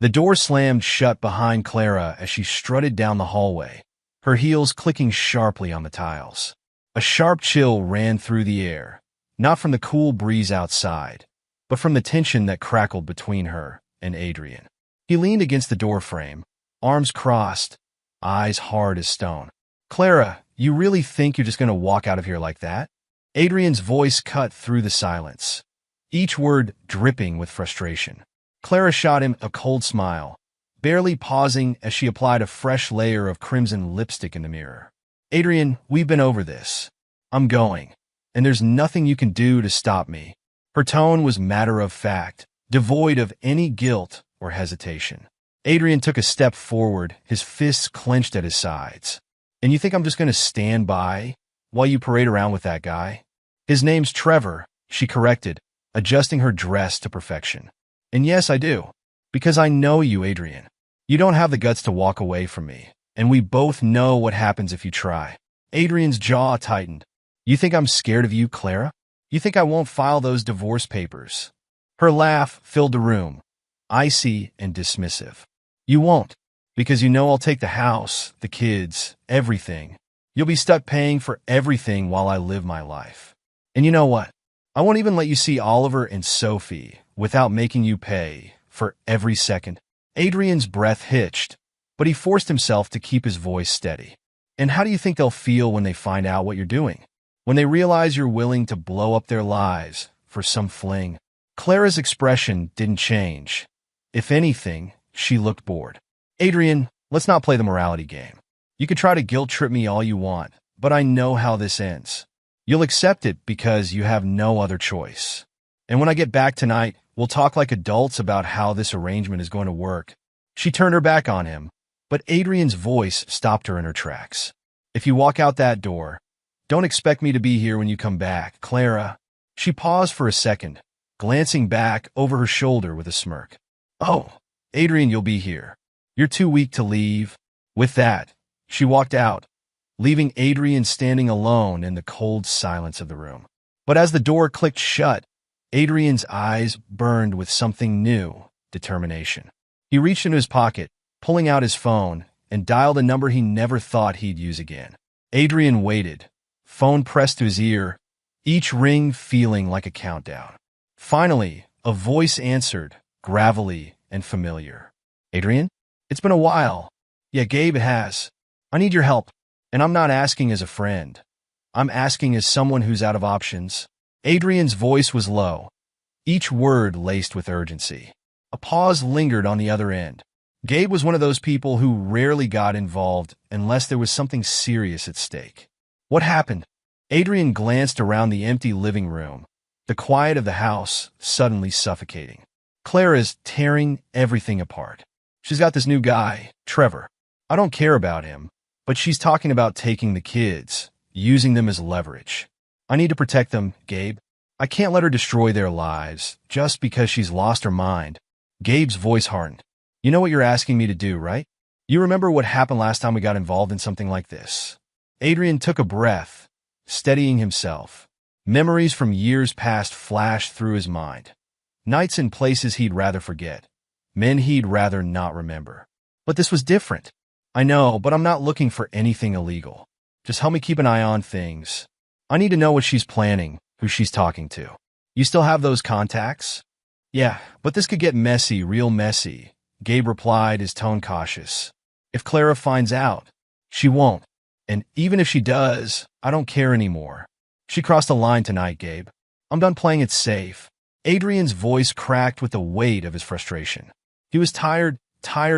The door slammed shut behind Clara as she strutted down the hallway, her heels clicking sharply on the tiles. A sharp chill ran through the air, not from the cool breeze outside, but from the tension that crackled between her and Adrian. He leaned against the doorframe, arms crossed, eyes hard as stone. "Clara, you really think you're just going to walk out of here like that?" Adrian's voice cut through the silence, each word dripping with frustration. Clara shot him a cold smile, barely pausing as she applied a fresh layer of crimson lipstick in the mirror. "Adrian, we've been over this. I'm going, and there's nothing you can do to stop me." Her tone was matter-of-fact, devoid of any guilt or hesitation. Adrian took a step forward, his fists clenched at his sides. "And you think I'm just going to stand by while you parade around with that guy?" "His name's Trevor," she corrected, adjusting her dress to perfection. "And yes, I do. Because I know you, Adrian. You don't have the guts to walk away from me, and we both know what happens if you try." Adrian's jaw tightened. "You think I'm scared of you, Clara? You think I won't file those divorce papers?" Her laugh filled the room, icy and dismissive. "You won't, because you know I'll take the house, the kids, everything. You'll be stuck paying for everything while I live my life. And you know what? I won't even let you see Oliver and Sophie without making you pay for every second." Adrian's breath hitched, but he forced himself to keep his voice steady. "And how do you think they'll feel when they find out what you're doing? When they realize you're willing to blow up their lives for some fling?" Clara's expression didn't change. If anything, she looked bored. "Adrian, let's not play the morality game. You can try to guilt-trip me all you want, but I know how this ends. You'll accept it because you have no other choice. And when I get back tonight, we'll talk like adults about how this arrangement is going to work." She turned her back on him, but Adrian's voice stopped her in her tracks. "If you walk out that door, don't expect me to be here when you come back, Clara." She paused for a second, glancing back over her shoulder with a smirk. "Oh, Adrian, you'll be here. You're too weak to leave." With that, she walked out, leaving Adrian standing alone in the cold silence of the room. But as the door clicked shut, Adrian's eyes burned with something new, determination. He reached into his pocket, pulling out his phone, and dialed a number he never thought he'd use again. Adrian waited, phone pressed to his ear, each ring feeling like a countdown. Finally, a voice answered, gravelly and familiar. "Adrian? It's been a while." "Yeah, Gabe, it has. I need your help. And I'm not asking as a friend. I'm asking as someone who's out of options." Adrian's voice was low, each word laced with urgency. A pause lingered on the other end. Gabe was one of those people who rarely got involved unless there was something serious at stake. "What happened?" Adrian glanced around the empty living room, the quiet of the house suddenly suffocating. "Clara's tearing everything apart. She's got this new guy, Trevor. I don't care about him, but she's talking about taking the kids, using them as leverage. I need to protect them, Gabe. I can't let her destroy their lives just because she's lost her mind." Gabe's voice hardened. "You know what you're asking me to do, right? You remember what happened last time we got involved in something like this?" Adrian took a breath, steadying himself. Memories from years past flashed through his mind. Nights and places he'd rather forget. Men he'd rather not remember. "But this was different." "I know, but I'm not looking for anything illegal. Just help me keep an eye on things. I need to know what she's planning, who she's talking to." "You still have those contacts?" "Yeah, but this could get messy, real messy," Gabe replied, his tone cautious. "If Clara finds out, she won't. And even if she does, I don't care anymore. She crossed the line tonight, Gabe. I'm done playing it safe." Adrian's voice cracked with the weight of his frustration. He was tired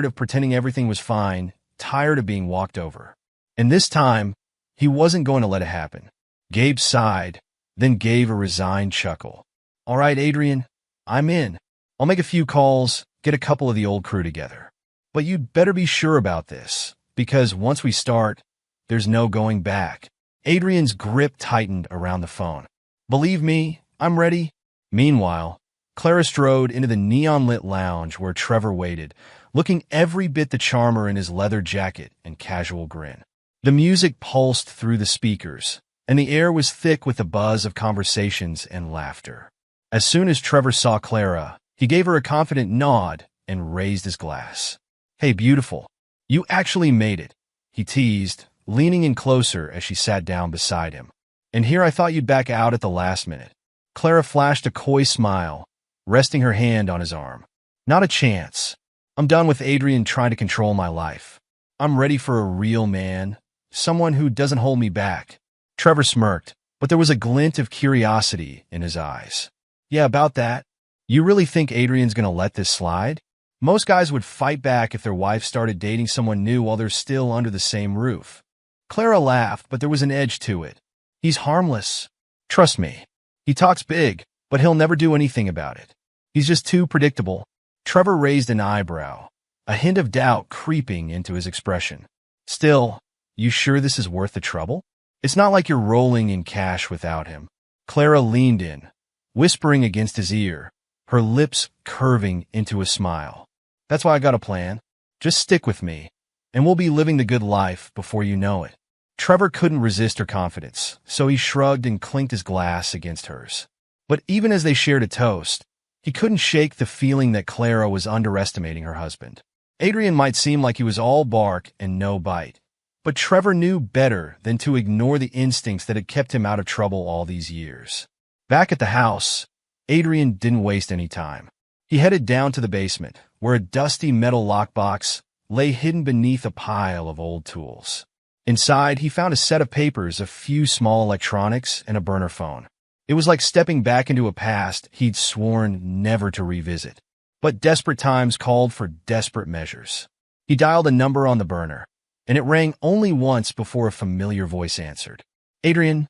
of pretending everything was fine, tired of being walked over. And this time, he wasn't going to let it happen. Gabe sighed, then gave a resigned chuckle. "All right, Adrian, I'm in. I'll make a few calls, get a couple of the old crew together. But you'd better be sure about this, because once we start, there's no going back." Adrian's grip tightened around the phone. "Believe me, I'm ready." Meanwhile, Clara strode into the neon-lit lounge where Trevor waited, looking every bit the charmer in his leather jacket and casual grin. The music pulsed through the speakers, and the air was thick with the buzz of conversations and laughter. As soon as Trevor saw Clara, he gave her a confident nod and raised his glass. "Hey, beautiful. You actually made it," he teased, leaning in closer as she sat down beside him. "And here I thought you'd back out at the last minute." Clara flashed a coy smile, resting her hand on his arm. "Not a chance. I'm done with Adrian trying to control my life. I'm ready for a real man, someone who doesn't hold me back." Trevor smirked, but there was a glint of curiosity in his eyes. "Yeah, about that. You really think Adrian's gonna let this slide? Most guys would fight back if their wife started dating someone new while they're still under the same roof." Clara laughed, but there was an edge to it. "He's harmless. Trust me. He talks big, but he'll never do anything about it. He's just too predictable." Trevor raised an eyebrow, a hint of doubt creeping into his expression. "Still, you sure this is worth the trouble? It's not like you're rolling in cash without him." Clara leaned in, whispering against his ear, her lips curving into a smile. "That's why I got a plan. Just stick with me, and we'll be living the good life before you know it." Trevor couldn't resist her confidence, so he shrugged and clinked his glass against hers. But even as they shared a toast, he couldn't shake the feeling that Clara was underestimating her husband. Adrian might seem like he was all bark and no bite, but Trevor knew better than to ignore the instincts that had kept him out of trouble all these years. Back at the house, Adrian didn't waste any time. He headed down to the basement, where a dusty metal lockbox lay hidden beneath a pile of old tools. Inside, he found a set of papers, a few small electronics, and a burner phone. It was like stepping back into a past he'd sworn never to revisit. But desperate times called for desperate measures. He dialed a number on the burner, and it rang only once before a familiar voice answered. "Adrian,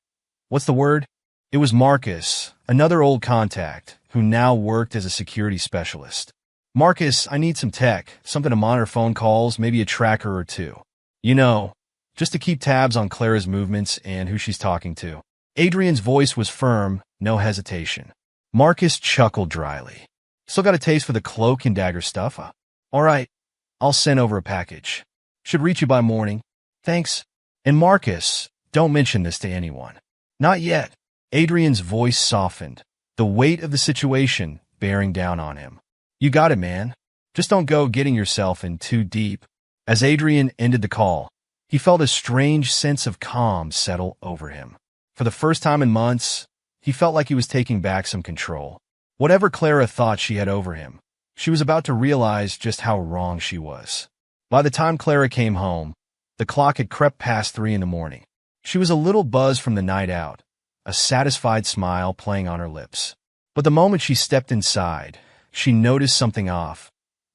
what's the word?" It was Marcus, another old contact, who now worked as a security specialist. "Marcus, I need some tech, something to monitor phone calls, maybe a tracker or two. You know, just to keep tabs on Clara's movements and who she's talking to." Adrian's voice was firm, no hesitation. Marcus chuckled dryly. "Still got a taste for the cloak and dagger stuff, huh? All right, I'll send over a package. Should reach you by morning. Thanks. And Marcus, don't mention this to anyone." "Not yet." Adrian's voice softened, the weight of the situation bearing down on him. "You got it, man. Just don't go getting yourself in too deep." As Adrian ended the call, he felt a strange sense of calm settle over him. For the first time in months, he felt like he was taking back some control. Whatever Clara thought she had over him, she was about to realize just how wrong she was. By the time Clara came home, the clock had crept past 3 in the morning. She was a little buzzed from the night out, a satisfied smile playing on her lips. But the moment she stepped inside, she noticed something off.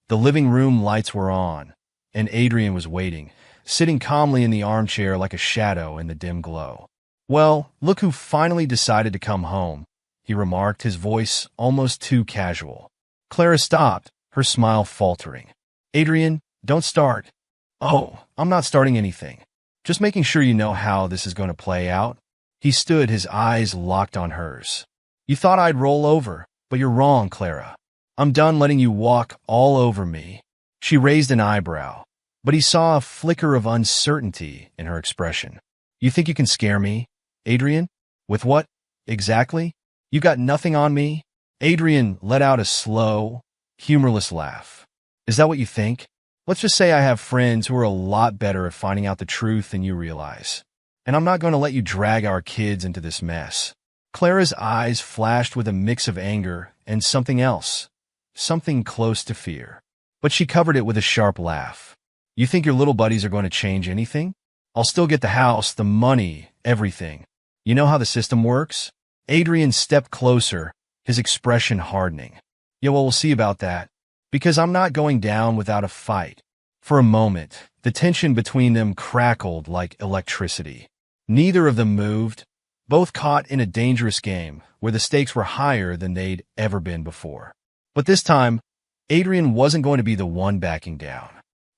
The living room lights were on, and Adrian was waiting, sitting calmly in the armchair like a shadow in the dim glow. "Well, look who finally decided to come home," he remarked, his voice almost too casual. Clara stopped, her smile faltering. "Adrian, don't start." "Oh, I'm not starting anything. Just making sure you know how this is going to play out." He stood, his eyes locked on hers. "You thought I'd roll over, but you're wrong, Clara. I'm done letting you walk all over me." She raised an eyebrow, but he saw a flicker of uncertainty in her expression. "You think you can scare me, Adrian? With what, exactly? You got nothing on me?" Adrian let out a slow, humorless laugh. "Is that what you think? Let's just say I have friends who are a lot better at finding out the truth than you realize. And I'm not going to let you drag our kids into this mess." Clara's eyes flashed with a mix of anger and something else, something close to fear. But she covered it with a sharp laugh. "You think your little buddies are going to change anything? I'll still get the house, the money, everything. You know how the system works?" Adrian stepped closer, his expression hardening. "Yeah, well, we'll see about that. Because I'm not going down without a fight." For a moment, the tension between them crackled like electricity. Neither of them moved, both caught in a dangerous game where the stakes were higher than they'd ever been before. But this time, Adrian wasn't going to be the one backing down.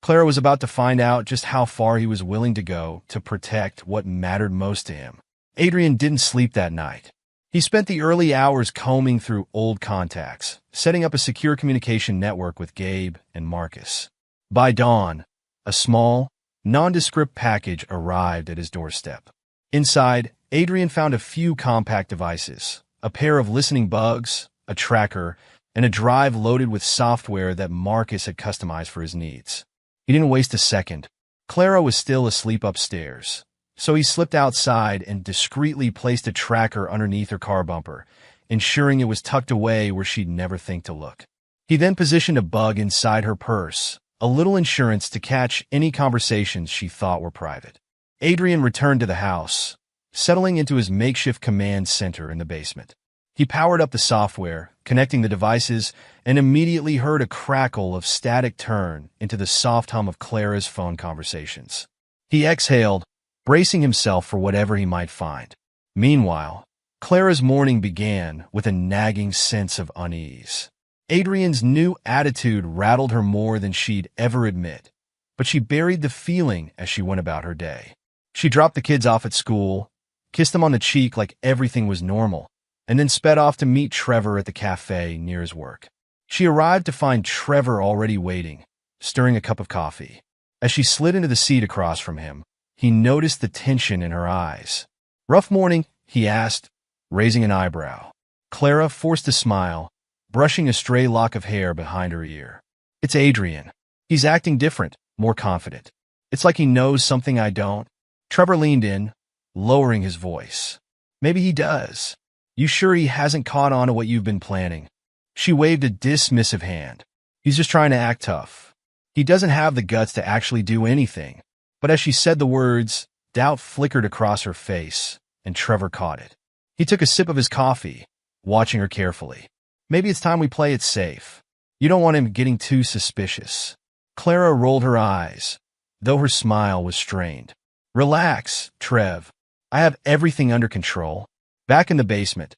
Clara was about to find out just how far he was willing to go to protect what mattered most to him. Adrian didn't sleep that night. He spent the early hours combing through old contacts, setting up a secure communication network with Gabe and Marcus. By dawn, a small, nondescript package arrived at his doorstep. Inside, Adrian found a few compact devices, a pair of listening bugs, a tracker, and a drive loaded with software that Marcus had customized for his needs. He didn't waste a second. Clara was still asleep upstairs, so he slipped outside and discreetly placed a tracker underneath her car bumper, ensuring it was tucked away where she'd never think to look. He then positioned a bug inside her purse, a little insurance to catch any conversations she thought were private. Adrian returned to the house, settling into his makeshift command center in the basement. He powered up the software, connecting the devices, and immediately heard a crackle of static turn into the soft hum of Clara's phone conversations. He exhaled, bracing himself for whatever he might find. Meanwhile, Clara's morning began with a nagging sense of unease. Adrian's new attitude rattled her more than she'd ever admit, but she buried the feeling as she went about her day. She dropped the kids off at school, kissed them on the cheek like everything was normal, and then sped off to meet Trevor at the cafe near his work. She arrived to find Trevor already waiting, stirring a cup of coffee. As she slid into the seat across from him, he noticed the tension in her eyes. "Rough morning?" he asked, raising an eyebrow. Clara forced a smile, brushing a stray lock of hair behind her ear. "It's Adrian. He's acting different, more confident. It's like he knows something I don't." Trevor leaned in, lowering his voice. "Maybe he does. You sure he hasn't caught on to what you've been planning?" She waved a dismissive hand. "He's just trying to act tough. He doesn't have the guts to actually do anything." But as she said the words, doubt flickered across her face, and Trevor caught it. He took a sip of his coffee, watching her carefully. "Maybe it's time we play it safe. You don't want him getting too suspicious." Clara rolled her eyes, though her smile was strained. "Relax, Trev. I have everything under control." Back in the basement,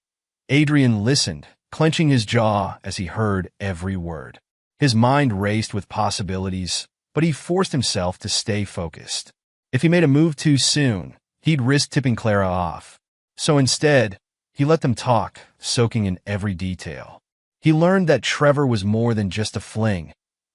Adrian listened, clenching his jaw as he heard every word. His mind raced with possibilities, but he forced himself to stay focused. If he made a move too soon, he'd risk tipping Clara off. So instead, he let them talk, soaking in every detail. He learned that Trevor was more than just a fling.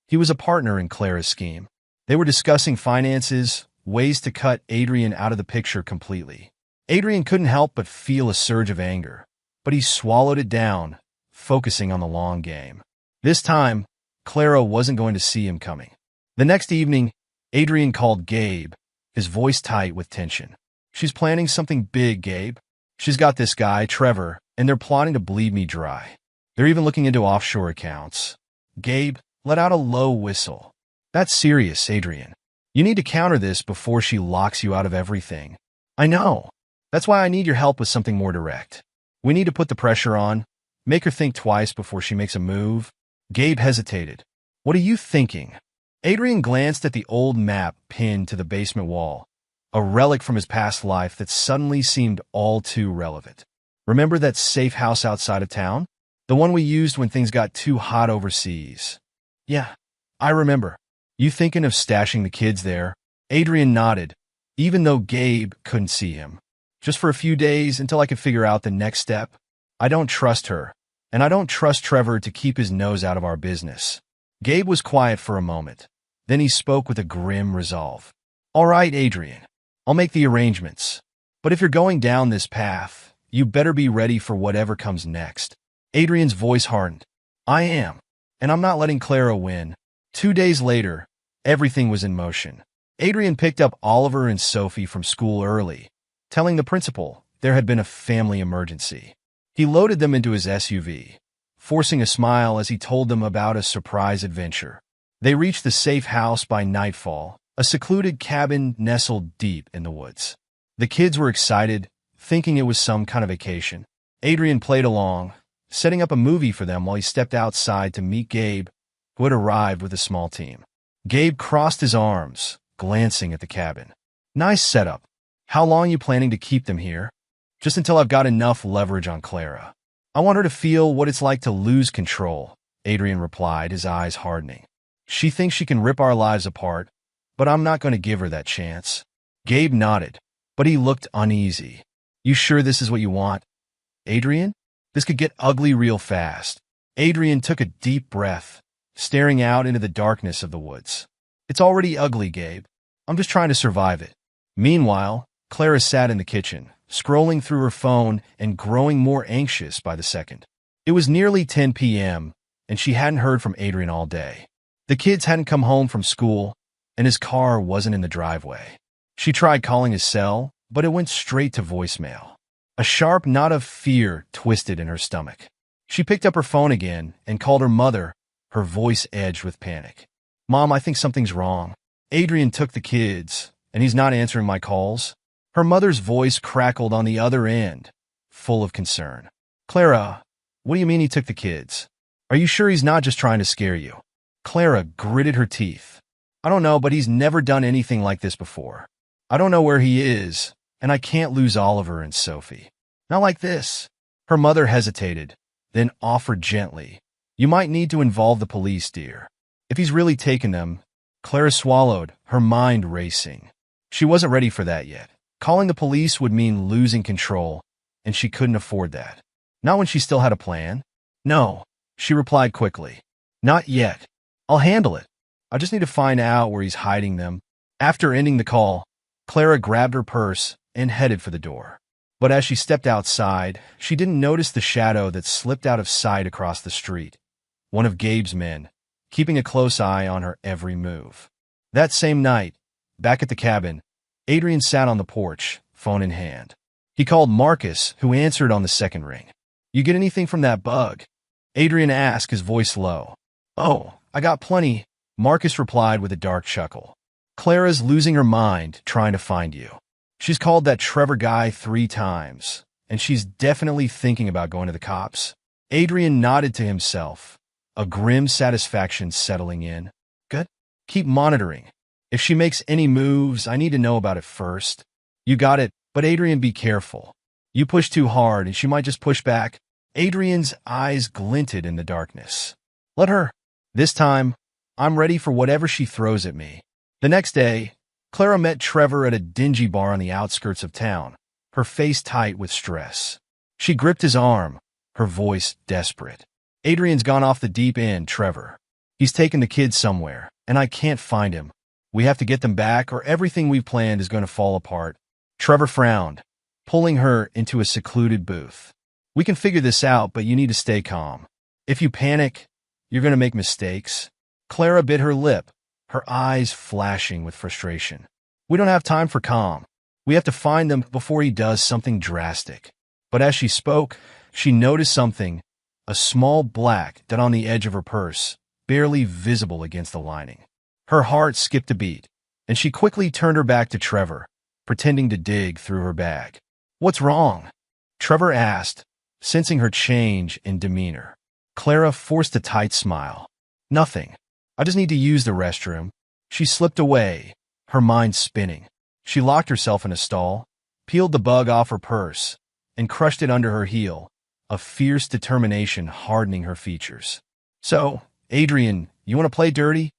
He was a partner in Clara's scheme. They were discussing finances, ways to cut Adrian out of the picture completely. Adrian couldn't help but feel a surge of anger, but he swallowed it down, focusing on the long game. This time, Clara wasn't going to see him coming. The next evening, Adrian called Gabe, his voice tight with tension. "She's planning something big, Gabe. She's got this guy, Trevor, and they're plotting to bleed me dry. They're even looking into offshore accounts." Gabe let out a low whistle. "That's serious, Adrian. You need to counter this before she locks you out of everything." "I know. That's why I need your help with something more direct. We need to put the pressure on, make her think twice before she makes a move." Gabe hesitated. "What are you thinking?" Adrian glanced at the old map pinned to the basement wall, a relic from his past life that suddenly seemed all too relevant. "Remember that safe house outside of town? The one we used when things got too hot overseas." "Yeah, I remember. You thinking of stashing the kids there?" Adrian nodded, even though Gabe couldn't see him. "Just for a few days until I could figure out the next step. I don't trust her, and I don't trust Trevor to keep his nose out of our business." Gabe was quiet for a moment. Then he spoke with a grim resolve. "All right, Adrian. I'll make the arrangements. But if you're going down this path, you better be ready for whatever comes next." Adrian's voice hardened. "I am, and I'm not letting Clara win." 2 days later, everything was in motion. Adrian picked up Oliver and Sophie from school early, telling the principal there had been a family emergency. He loaded them into his SUV, forcing a smile as he told them about a surprise adventure. They reached the safe house by nightfall, a secluded cabin nestled deep in the woods. The kids were excited, thinking it was some kind of vacation. Adrian played along, setting up a movie for them while he stepped outside to meet Gabe, who had arrived with a small team. Gabe crossed his arms, glancing at the cabin. "Nice setup. How long you planning to keep them here?" "Just until I've got enough leverage on Clara. I want her to feel what it's like to lose control," Adrian replied, his eyes hardening. "She thinks she can rip our lives apart, but I'm not going to give her that chance." Gabe nodded, but he looked uneasy. "You sure this is what you want, Adrian? This could get ugly real fast." Adrian took a deep breath, staring out into the darkness of the woods. "It's already ugly, Gabe. I'm just trying to survive it." Meanwhile, Clara sat in the kitchen, scrolling through her phone and growing more anxious by the second. It was nearly 10 p.m., and she hadn't heard from Adrian all day. The kids hadn't come home from school, and his car wasn't in the driveway. She tried calling his cell, but it went straight to voicemail. A sharp knot of fear twisted in her stomach. She picked up her phone again and called her mother, her voice edged with panic. "Mom, I think something's wrong. Adrian took the kids, and he's not answering my calls." Her mother's voice crackled on the other end, full of concern. "Clara, what do you mean he took the kids? Are you sure he's not just trying to scare you?" Clara gritted her teeth. "I don't know, but he's never done anything like this before. I don't know where he is, and I can't lose Oliver and Sophie. Not like this." Her mother hesitated, then offered gently, "You might need to involve the police, dear. If he's really taken them." Clara swallowed, her mind racing. She wasn't ready for that yet. Calling the police would mean losing control, and she couldn't afford that. Not when she still had a plan. "No," she replied quickly. "Not yet. I'll handle it. I just need to find out where he's hiding them." After ending the call, Clara grabbed her purse and headed for the door. But as she stepped outside, she didn't notice the shadow that slipped out of sight across the street. One of Gabe's men, keeping a close eye on her every move. That same night, back at the cabin, Adrian sat on the porch, phone in hand. He called Marcus, who answered on the second ring. "You get anything from that bug?" Adrian asked, his voice low. "Oh, I got plenty," Marcus replied with a dark chuckle. "Clara's losing her mind trying to find you. She's called that Trevor guy 3 times, and she's definitely thinking about going to the cops." Adrian nodded to himself, a grim satisfaction settling in. "Good. Keep monitoring. If she makes any moves, I need to know about it first." "You got it, but Adrian, be careful. You push too hard and she might just push back." Adrian's eyes glinted in the darkness. "Let her. This time, I'm ready for whatever she throws at me." The next day, Clara met Trevor at a dingy bar on the outskirts of town, her face tight with stress. She gripped his arm, her voice desperate. "Adrian's gone off the deep end, Trevor. He's taken the kids somewhere, and I can't find him. We have to get them back or everything we've planned is going to fall apart." Trevor frowned, pulling her into a secluded booth. "We can figure this out, but you need to stay calm. If you panic, you're going to make mistakes." Clara bit her lip, her eyes flashing with frustration. "We don't have time for calm. We have to find them before he does something drastic." But as she spoke, she noticed something, a small black dot on the edge of her purse, barely visible against the lining. Her heart skipped a beat, and she quickly turned her back to Trevor, pretending to dig through her bag. "What's wrong?" Trevor asked, sensing her change in demeanor. Clara forced a tight smile. "Nothing. I just need to use the restroom." She slipped away, her mind spinning. She locked herself in a stall, peeled the bug off her purse, and crushed it under her heel, a fierce determination hardening her features. "So, Adrian, you want to play dirty?"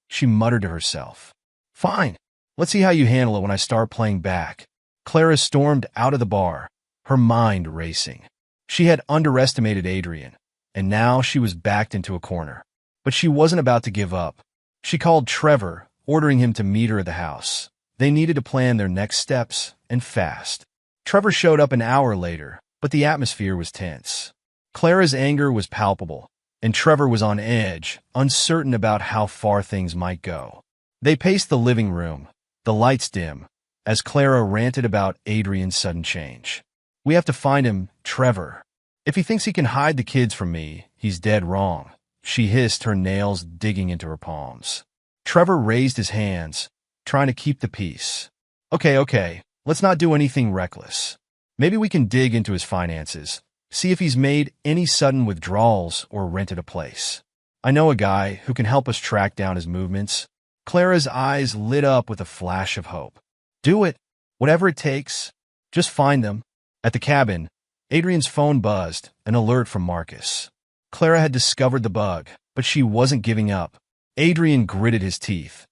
she muttered to herself. "Fine. Let's see how you handle it when I start playing back." Clara stormed out of the bar, her mind racing. She had underestimated Adrian, and now she was backed into a corner. But she wasn't about to give up. She called Trevor, ordering him to meet her at the house. They needed to plan their next steps, and fast. Trevor showed up an hour later, but the atmosphere was tense. Clara's anger was palpable, and Trevor was on edge, uncertain about how far things might go. They paced the living room, the lights dim, as Clara ranted about Adrian's sudden change. "We have to find him, Trevor. If he thinks he can hide the kids from me, he's dead wrong," she hissed, her nails digging into her palms. Trevor raised his hands, trying to keep the peace. Okay, let's not do anything reckless. Maybe we can dig into his finances, see if he's made any sudden withdrawals or rented a place. I know a guy who can help us track down his movements." Clara's eyes lit up with a flash of hope. "Do it. Whatever it takes. Just find them." At the cabin, Adrian's phone buzzed, an alert from Marcus. Clara had discovered the bug, but she wasn't giving up. Adrian gritted his teeth,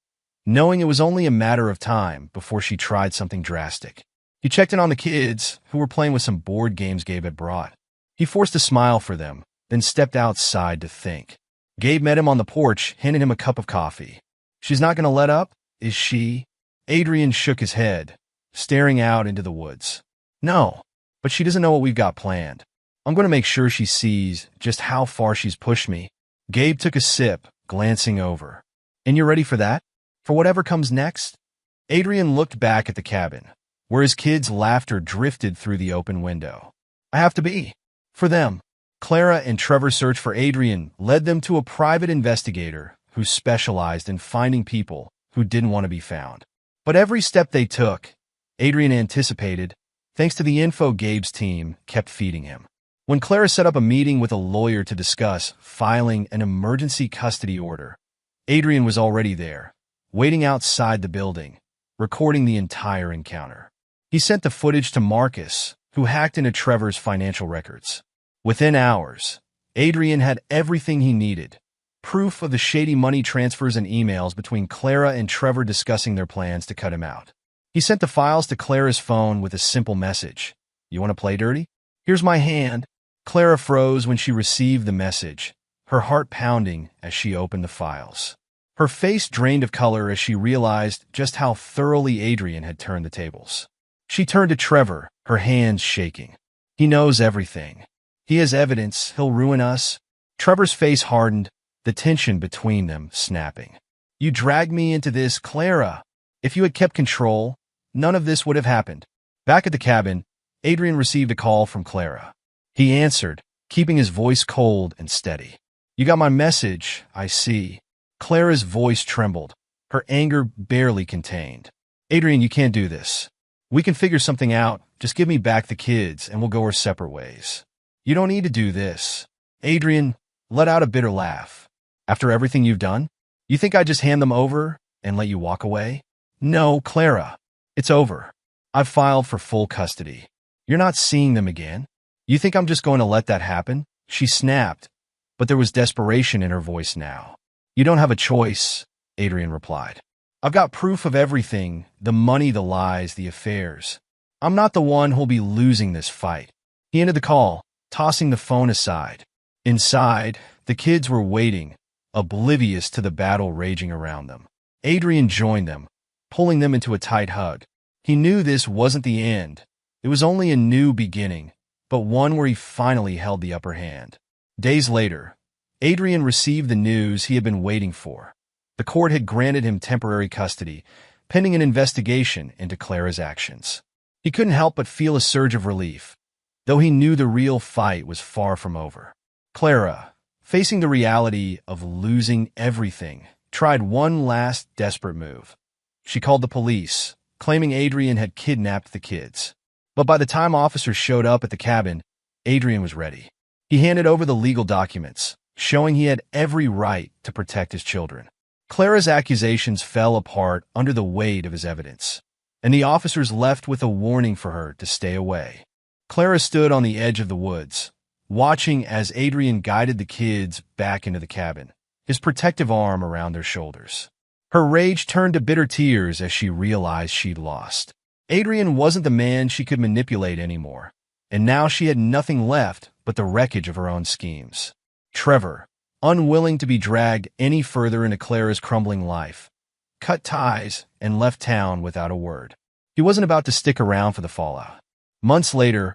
knowing it was only a matter of time before she tried something drastic. He checked in on the kids, who were playing with some board games Gabe had brought. He forced a smile for them, then stepped outside to think. Gabe met him on the porch, handed him a cup of coffee. "She's not going to let up, is she?" Adrian shook his head, staring out into the woods. "No, but she doesn't know what we've got planned. I'm going to make sure she sees just how far she's pushed me." Gabe took a sip, glancing over. And you're ready for that? For whatever comes next? Adrian looked back at the cabin, where his kids' laughter drifted through the open window. I have to be. For them. Clara and Trevor's search for Adrian led them to a private investigator who specialized in finding people who didn't want to be found. But every step they took, Adrian anticipated, thanks to the info Gabe's team kept feeding him. When Clara set up a meeting with a lawyer to discuss filing an emergency custody order, Adrian was already there, waiting outside the building, recording the entire encounter. He sent the footage to Marcus, who hacked into Trevor's financial records. Within hours, Adrian had everything he needed, proof of the shady money transfers and emails between Clara and Trevor discussing their plans to cut him out. He sent the files to Clara's phone with a simple message. You want to play dirty? Here's my hand. Clara froze when she received the message, her heart pounding as she opened the files. Her face drained of color as she realized just how thoroughly Adrian had turned the tables. She turned to Trevor, her hands shaking. He knows everything. He has evidence. He'll ruin us. Trevor's face hardened, the tension between them snapping. You dragged me into this, Clara. If you had kept control, none of this would have happened. Back at the cabin, Adrian received a call from Clara. He answered, keeping his voice cold and steady. You got my message, I see. Clara's voice trembled, her anger barely contained. Adrian, you can't do this. We can figure something out. Just give me back the kids and we'll go our separate ways. You don't need to do this. Adrian let out a bitter laugh. After everything you've done, you think I'd just hand them over and let you walk away? No, Clara. It's over. I've filed for full custody. You're not seeing them again. You think I'm just going to let that happen? She snapped, but there was desperation in her voice now. You don't have a choice, Adrian replied. I've got proof of everything, the money, the lies, the affairs. I'm not the one who'll be losing this fight. He ended the call, tossing the phone aside. Inside, the kids were waiting, oblivious to the battle raging around them. Adrian joined them, pulling them into a tight hug. He knew this wasn't the end. It was only a new beginning, but one where he finally held the upper hand. Days later, Adrian received the news he had been waiting for. The court had granted him temporary custody, pending an investigation into Clara's actions. He couldn't help but feel a surge of relief, though he knew the real fight was far from over. Clara, facing the reality of losing everything, tried one last desperate move. She called the police, claiming Adrian had kidnapped the kids. But by the time officers showed up at the cabin, Adrian was ready. He handed over the legal documents, showing he had every right to protect his children. Clara's accusations fell apart under the weight of his evidence, and the officers left with a warning for her to stay away. Clara stood on the edge of the woods, watching as Adrian guided the kids back into the cabin, his protective arm around their shoulders. Her rage turned to bitter tears as she realized she'd lost. Adrian wasn't the man she could manipulate anymore, and now she had nothing left but the wreckage of her own schemes. Trevor, unwilling to be dragged any further into Clara's crumbling life, cut ties and left town without a word. He wasn't about to stick around for the fallout. Months later,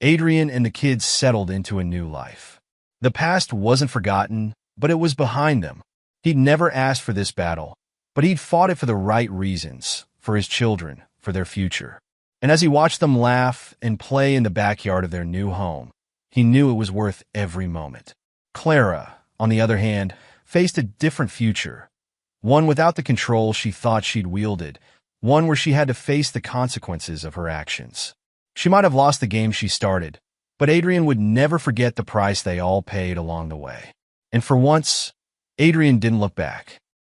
Adrian and the kids settled into a new life. The past wasn't forgotten, but it was behind them. He'd never asked for this battle, but he'd fought it for the right reasons, for his children, for their future. And as he watched them laugh and play in the backyard of their new home, he knew it was worth every moment. Clara, on the other hand, faced a different future, one without the control she thought she'd wielded, one where she had to face the consequences of her actions. She might have lost the game she started, but Adrian would never forget the price they all paid along the way. And for once, Adrian didn't look back.